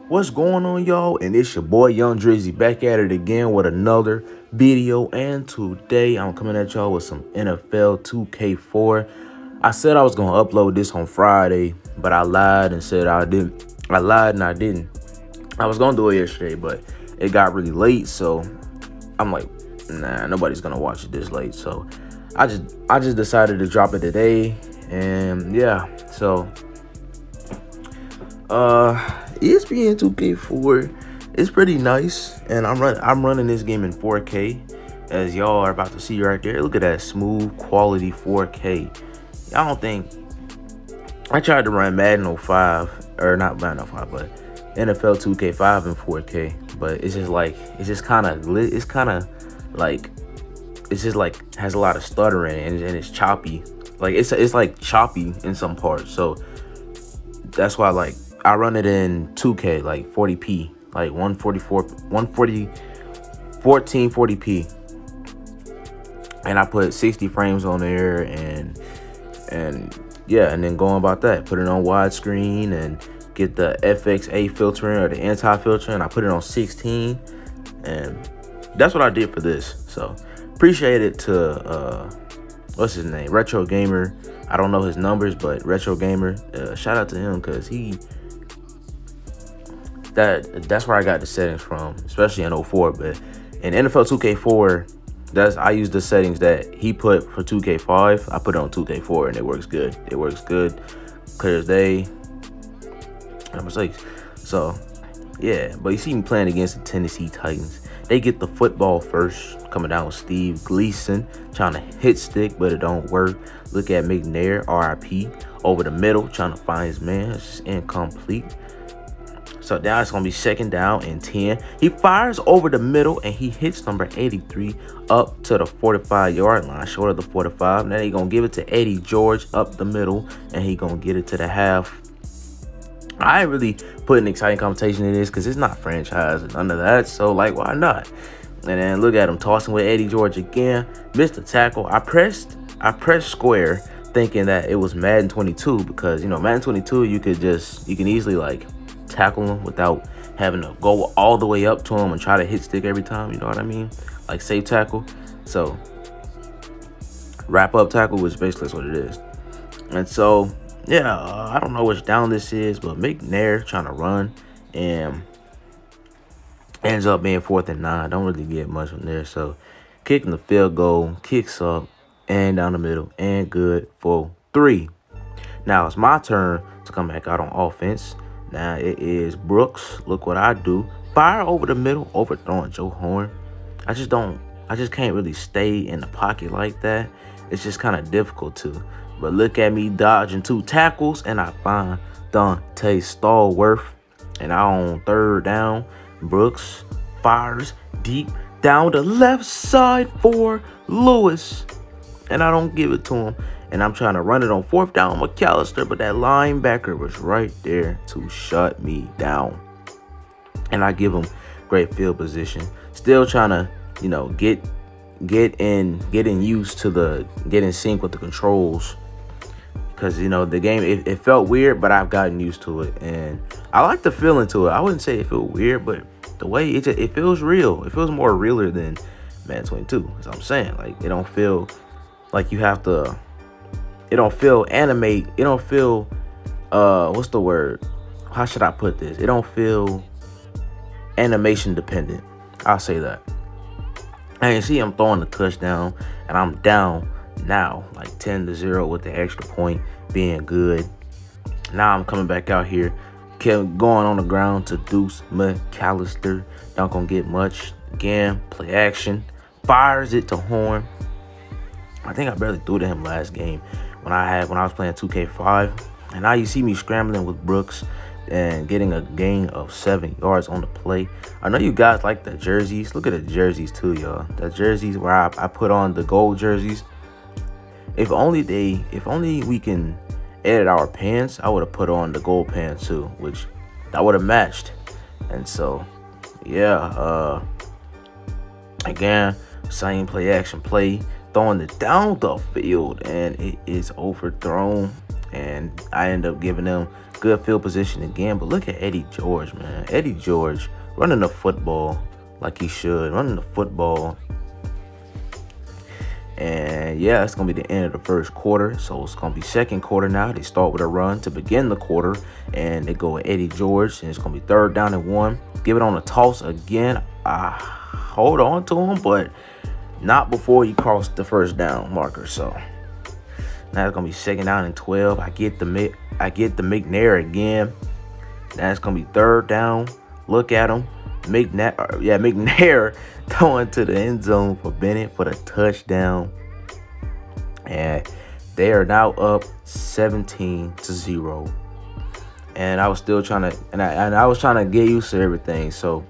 What's going on, y'all? And it's your boy Young Drizzy back at it again with another video. And today I'm coming at y'all with some NFL 2K4. I said I was gonna upload this on Friday, but I lied and said I didn't. I lied and I didn't. I was gonna do it yesterday, but it got really late, so I'm like, nah, nobody's gonna watch it this late. So I just decided to drop it today, and yeah, so ESPN 2K4 is pretty nice, and I'm running this game in 4K, as y'all are about to see right there. Look at that smooth quality 4K. I don't think I tried to run Madden 05, or not Madden 05, but NFL 2K5 in 4K, but it's just like it's just kind of has a lot of stuttering and it's choppy. Like it's like choppy in some parts, so that's why like I run it in 2K, like 40p, like 1440p, and I put 60 frames on there, and yeah, and then going about that, put it on widescreen and get the FXA filtering or the anti-filtering. I put it on 16, and that's what I did for this. So appreciate it to what's his name, Retro Gamer. I don't know his numbers, but Retro Gamer, shout out to him, because that's where I got the settings from, especially in 04. But in NFL 2K4, I use the settings that he put for 2K5. I put it on 2K4, and it works good. It works good, clear as day. Number 6. So yeah, but you see me playing against the Tennessee Titans. They get the football first, coming down with Steve Gleason, trying to hit stick, but it don't work. Look at McNair, RIP, over the middle, trying to find his man. It's just incomplete. So now it's going to be 2nd down and 10. He fires over the middle, and he hits number 83 up to the 45-yard line, short of the 45. Now he's going to give it to Eddie George up the middle, and he going to get it to the half. I ain't really putting exciting competition in this because it's not franchise and none of that. So, like, why not? And then look at him tossing with Eddie George again. Missed the tackle. I pressed square thinking that it was Madden 22, because, you know, Madden 22, you can easily, like, tackle him without having to go all the way up to him and try to hit stick every time. You know what I mean? Like safe tackle. So, wrap up tackle, which basically is what it is. And so, yeah, I don't know which down this is, but McNair trying to run and ends up being 4th and 9. Don't really get much from there. So, kicking the field goal, kicks up and down the middle, and good for 3. Now it's my turn to come back out on offense. Now it is Brooks. Look what I do. Fire over the middle, overthrowing Joe Horn. I just can't really stay in the pocket like that. It's just kind of difficult to. But look at me dodging 2 tackles, and I find Dante Stallworth. And I on 3rd down. Brooks fires deep down the left side for Lewis, and I don't give it to him. And I'm trying to run it on 4th down McAllister, but that linebacker was right there to shut me down. And I give him great field position. Still trying to, you know, get in sync with the controls, because, you know, the game, it felt weird, but I've gotten used to it, and I like the feeling to it. I wouldn't say it felt weird, but the way it feels real. It feels more realer than Madden 22. That's what I'm saying. Like, it don't feel like you have to. It don't feel animate. It don't feel what's the word? How should I put this? It don't feel animation dependent. I'll say that. And you see I'm throwing the touchdown, and I'm down now, like 10-0 with the extra point being good. Now I'm coming back out here, kept going on the ground to Deuce McAllister. Not gonna get much. Again, play action. Fires it to Horn. I think I barely threw to him last game when I was playing 2K5. And now you see me scrambling with Brooks and getting a gain of 7 yards on the play. I know you guys like the jerseys. Look at the jerseys too, y'all. The jerseys where I put on the gold jerseys. If only we can edit our pants, I would have put on the gold pants too, which that would have matched. And so, yeah, again, same play action play, throwing it down the field, and it is overthrown. and I end up giving them good field position again. But look at Eddie George, man. Eddie George running the football like he should, running the football. And yeah, it's gonna be the end of the first quarter, so it's gonna be second quarter now. They start with a run to begin the quarter, and they go with Eddie George, and it's gonna be 3rd down and 1. Give it on a toss again. Hold on to him, but not before you cross the 1st down marker. So now it's gonna be 2nd down and 12. I get the McNair again. Now it's gonna be 3rd down. Look at him, McNair throwing to the end zone for Bennett for the touchdown. And they are now up 17-0. And I was still trying to, and I was trying to get used to everything. So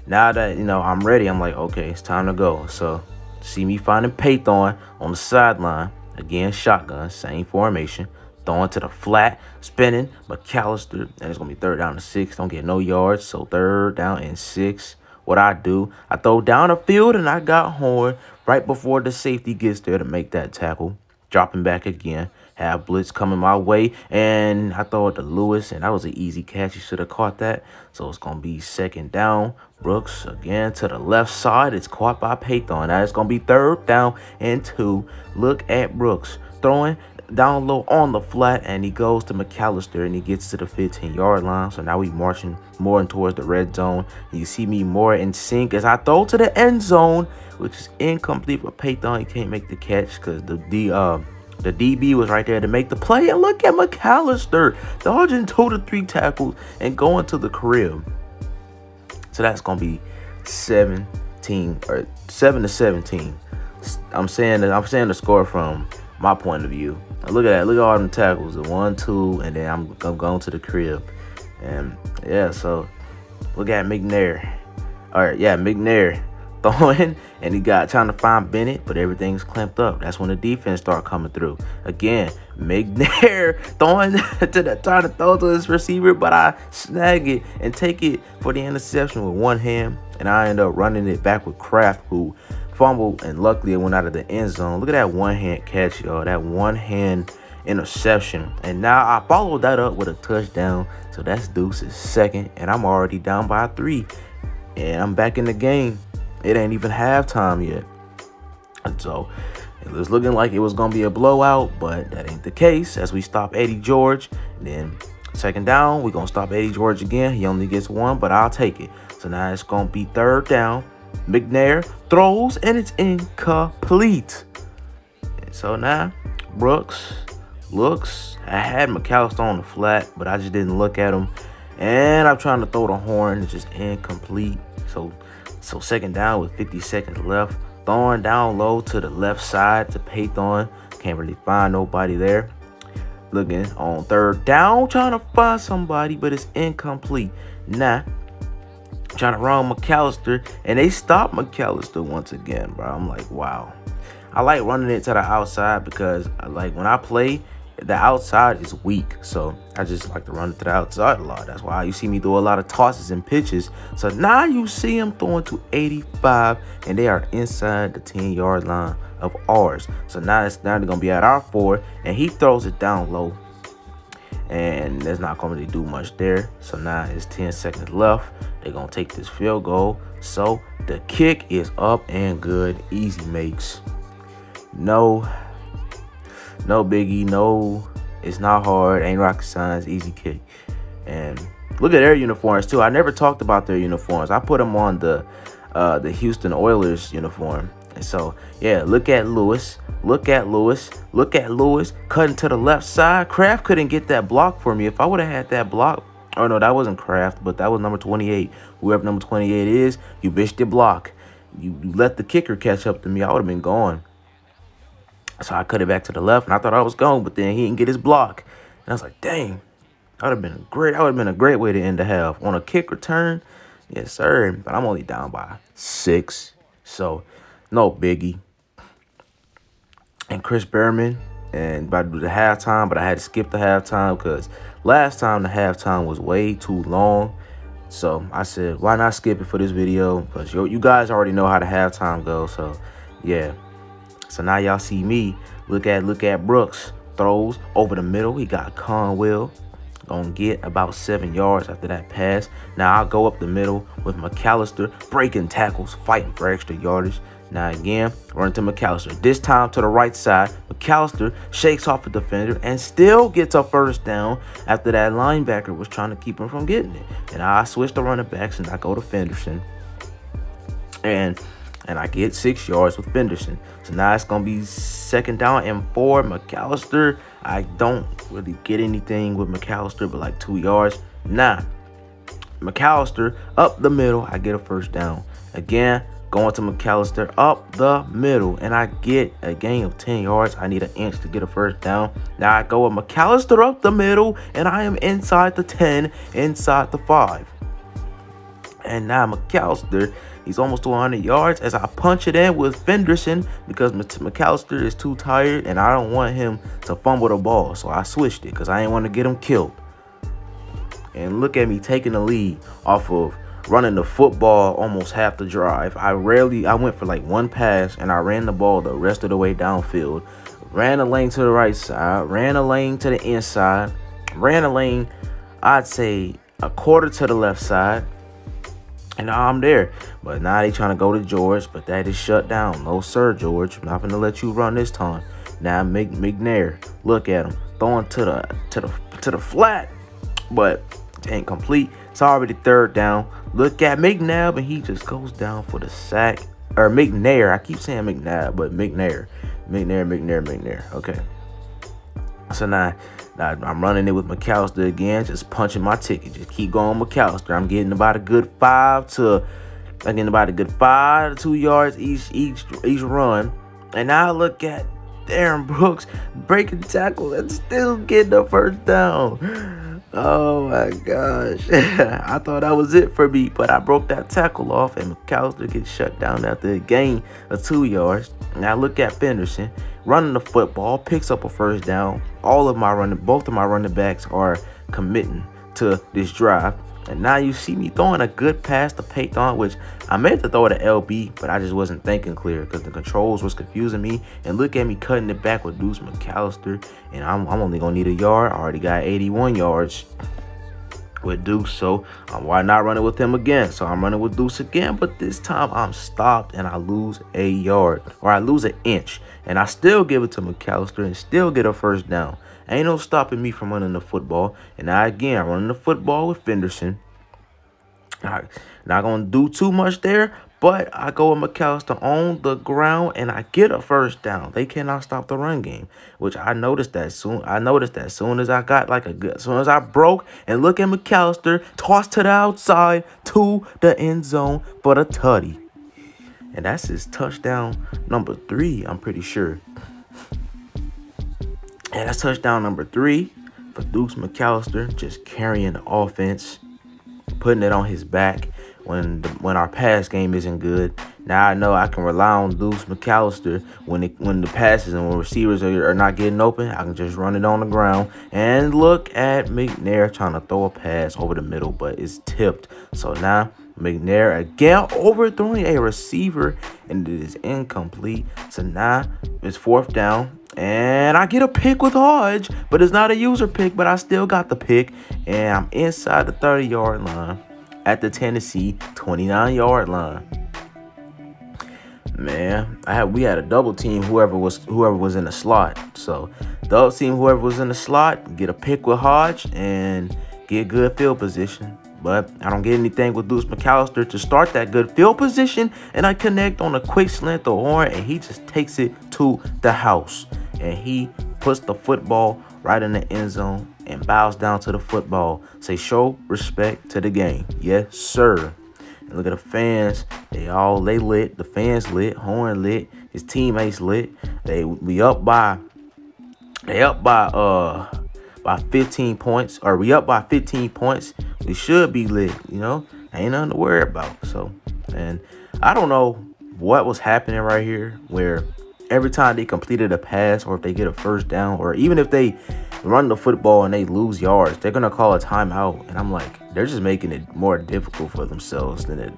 now that, you know, I'm ready, I'm like, okay, it's time to go. So see me finding Payton on the sideline. Again, shotgun, same formation. Throwing to the flat, spinning, McAllister, and it's going to be 3rd down and 6. Don't get no yards, so 3rd down and 6. What I do, I throw down the field, and I got Horn right before the safety gets there to make that tackle. Dropping back again. Have blitz coming my way, and I throw it to Lewis, and that was an easy catch. He should have caught that. So it's going to be 2nd down. Brooks again to the left side. It's caught by Payton. Now it's going to be 3rd down and 2. Look at Brooks throwing down low on the flat, and he goes to McAllister, and he gets to the 15-yard line. So now we marching more towards the red zone. And you see me more in sync as I throw to the end zone, which is incomplete for Payton. He can't make the catch because the DB was right there to make the play. And look at McAllister dodging 2 to 3 tackles and going to the crib. So that's gonna be 7 to 17. I'm saying the score from my point of view. Look at that. Look at all them tackles. The 1, 2, and then I'm going to the crib. And yeah, so look at McNair. All right, yeah, McNair throwing, and he got trying to find Bennett, but everything's clamped up. That's when the defense start coming through. Again, McNair throwing trying to throw to his receiver, but I snag it and take it for the interception with one hand, and I end up running it back with Kraft, who fumbled, and luckily it went out of the end zone. Look at that one-hand catch, y'all. That one-hand interception. And now I followed that up with a touchdown. So that's Deuce's 2nd, and I'm already down by 3. And I'm back in the game. It ain't even halftime yet. And so it was looking like it was going to be a blowout, but that ain't the case as we stop Eddie George. And then 2nd down, we're going to stop Eddie George again. He only gets 1, but I'll take it. So now it's going to be 3rd down. McNair throws, and it's incomplete. And so now Brooks looks. I had McAllister on the flat, but I just didn't look at him. And I'm trying to throw the horn. It's just incomplete. So 2nd down with 50 seconds left. Throwing down low to the left side to Payton. Can't really find nobody there. Looking on 3rd down, trying to find somebody, but it's incomplete. Nah. Trying to run McAllister, and they stopped McAllister once again, bro. I'm like, wow. I like running it to the outside because I like when I play, the outside is weak. So I just like to run it to the outside a lot. That's why you see me do a lot of tosses and pitches. So now you see him throwing to 85, and they are inside the 10-yard line of ours. So now they're gonna be at our 4, and he throws it down low. And there's not going to really do much there. So now it's 10 seconds left. They're going to take this field goal. So the kick is up and good. Easy makes. No biggie. No, it's not hard. Ain't rocket science. Easy kick. And look at their uniforms too. I never talked about their uniforms. I put them on the Houston Oilers uniform. And so, yeah, look at Lewis. Look at Lewis. Look at Lewis cutting to the left side. Kraft couldn't get that block for me. If I would have had that block, oh no, that wasn't Kraft, but that was number 28. Whoever number 28 is, you bitched your block. You let the kicker catch up to me. I would have been gone. So I cut it back to the left, and I thought I was gone, but then he didn't get his block. And I was like, dang, that would have been great. That would have been a great way to end the half. On a kick return, yes, sir. But I'm only down by 6. So no biggie. And Chris Berman, and about to do the halftime, but I had to skip the halftime because last time the halftime was way too long. So I said, why not skip it for this video? Because you guys already know how the halftime goes. So yeah. So now y'all see me. Look at Brooks throws over the middle. He got Conwell. Gonna get about 7 yards after that pass. Now I'll go up the middle with McAllister, breaking tackles, fighting for extra yardage. Now again, run to McAllister. This time to the right side. McAllister shakes off a defender and still gets a first down after that linebacker was trying to keep him from getting it. And I switch to running backs and I go to Fenderson. And I get 6 yards with Fenderson. So now it's going to be 2nd down and 4. McAllister, I don't really get anything with McAllister but like 2 yards. Now, McAllister up the middle, I get a first down. Again, going to McAllister up the middle, and I get a gain of 10 yards. I need an inch to get a first down. Now I go with McAllister up the middle, and I am inside the 10, inside the 5. And now McAllister, he's almost to 100 yards as I punch it in with Fenderson because McAllister is too tired, and I don't want him to fumble the ball. So I switched it because I didn't want to get him killed. And look at me taking the lead off of running the football almost half the drive. I went for like 1 pass and I ran the ball the rest of the way downfield. Ran a lane to the right side, ran a lane to the inside, ran a lane, I'd say a quarter to the left side. And now I'm there. But now they trying to go to George, but that is shut down. No sir, George. I'm not gonna let you run this time. Now McNair, look at him throwing to the flat, but it ain't complete. It's already 3rd down. Look at McNabb, and he just goes down for the sack. Or McNair. I keep saying McNabb, but McNair. McNair. Okay. So now I'm running it with McAllister again, just punching my ticket. Just keep going, McAllister. I'm getting about a good 5 to 2 yards each run. And now I look at Darren Brooks breaking tackles and still getting the first down. Oh my gosh. I thought that was it for me, but I broke that tackle off and McAllister gets shut down after a gain of 2 yards. Now look at Fenderson running the football, picks up a first down. Both of my running backs are committing to this drive. And now you see me throwing a good pass to Payton, which I meant to throw it to LB, but I just wasn't thinking clear because the controls was confusing me. And look at me cutting it back with Deuce McAllister. And I'm only going to need a yard. I already got 81 yards with Deuce, so why not run it with him again? So I'm running with Deuce again, but this time I'm stopped and I lose a yard, or I lose an inch. And I still give it to McAllister and still get a first down. Ain't no stopping me from running the football. And now again, I'm running the football with Fenderson. Not going to do too much there, but I go with McAllister on the ground and I get a first down. They cannot stop the run game, which I noticed that soon. As soon as I got as soon as I broke, and look at McAllister tossed to the outside to the end zone for the tutty. And that's his touchdown number 3, I'm pretty sure. And that's touchdown number 3 for Deuce McAllister, just carrying the offense, putting it on his back when our pass game isn't good. Now I know I can rely on Deuce McAllister when the passes and when receivers are not getting open. I can just run it on the ground. And look at McNair trying to throw a pass over the middle, but it's tipped. So now McNair again overthrowing a receiver, and it is incomplete. So now it's 4th down. And I get a pick with Hodge, but it's not a user pick, but I still got the pick. And I'm inside the 30-yard line at the Tennessee 29-yard line. Man, we had a double team whoever was in the slot. So double team whoever was in the slot, get a pick with Hodge and get good field position. But I don't get anything with Deuce McAllister to start that good field position, and I connect on a quick slant to Horn, and he just takes it to the house. And he puts the football right in the end zone and bows down to the football. Say, show respect to the game. Yes, sir. And look at the fans. They lit. The fans lit. Horn lit. His teammates lit. We up by 15 points. Or we up by 15 points. We should be lit, you know. Ain't nothing to worry about. So, and I don't know what was happening right here where every time they completed a pass, or if they get a first down, or even if they run the football and they lose yards, they're gonna call a timeout. And I'm like, they're just making it more difficult for themselves than it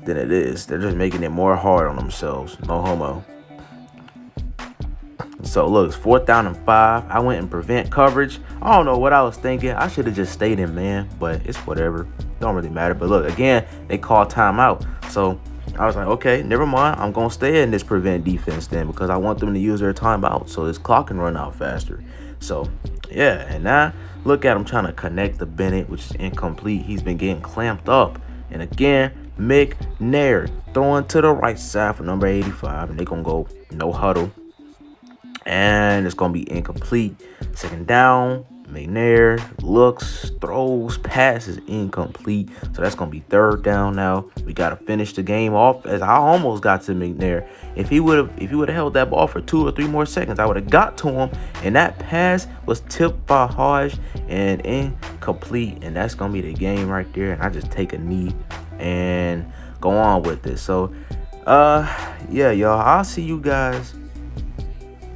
is. They're just making it more hard on themselves. No homo. So look, it's 4th down and 5. I went and prevent coverage. I don't know what I was thinking. I should have just stayed in man, but it's whatever. Don't really matter. But look, again, they called timeout. So I was like, okay, never mind. I'm going to stay in this prevent defense then, because I want them to use their timeout so this clock can run out faster. So, yeah, and now look at him trying to connect the Bennett, which is incomplete. He's been getting clamped up. And again, McNair throwing to the right side for number 85, and they're going to go no huddle. And it's going to be incomplete. 2nd down. McNair looks, throws, passes incomplete. So that's going to be 3rd down now. We got to finish the game off, as I almost got to McNair. If he would have held that ball for 2 or 3 more seconds, I would have got to him. And that pass was tipped by Hodge and incomplete. And that's going to be the game right there. And I just take a knee and go on with it. So, yeah, y'all, I'll see you guys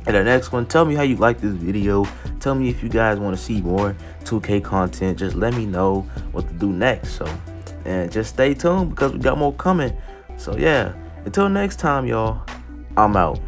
in the next one. Tell me how you like this video. Tell me if you guys want to see more 2K content. Just let me know what to do next. So, and just stay tuned because we got more coming. So yeah, until next time, y'all, I'm out.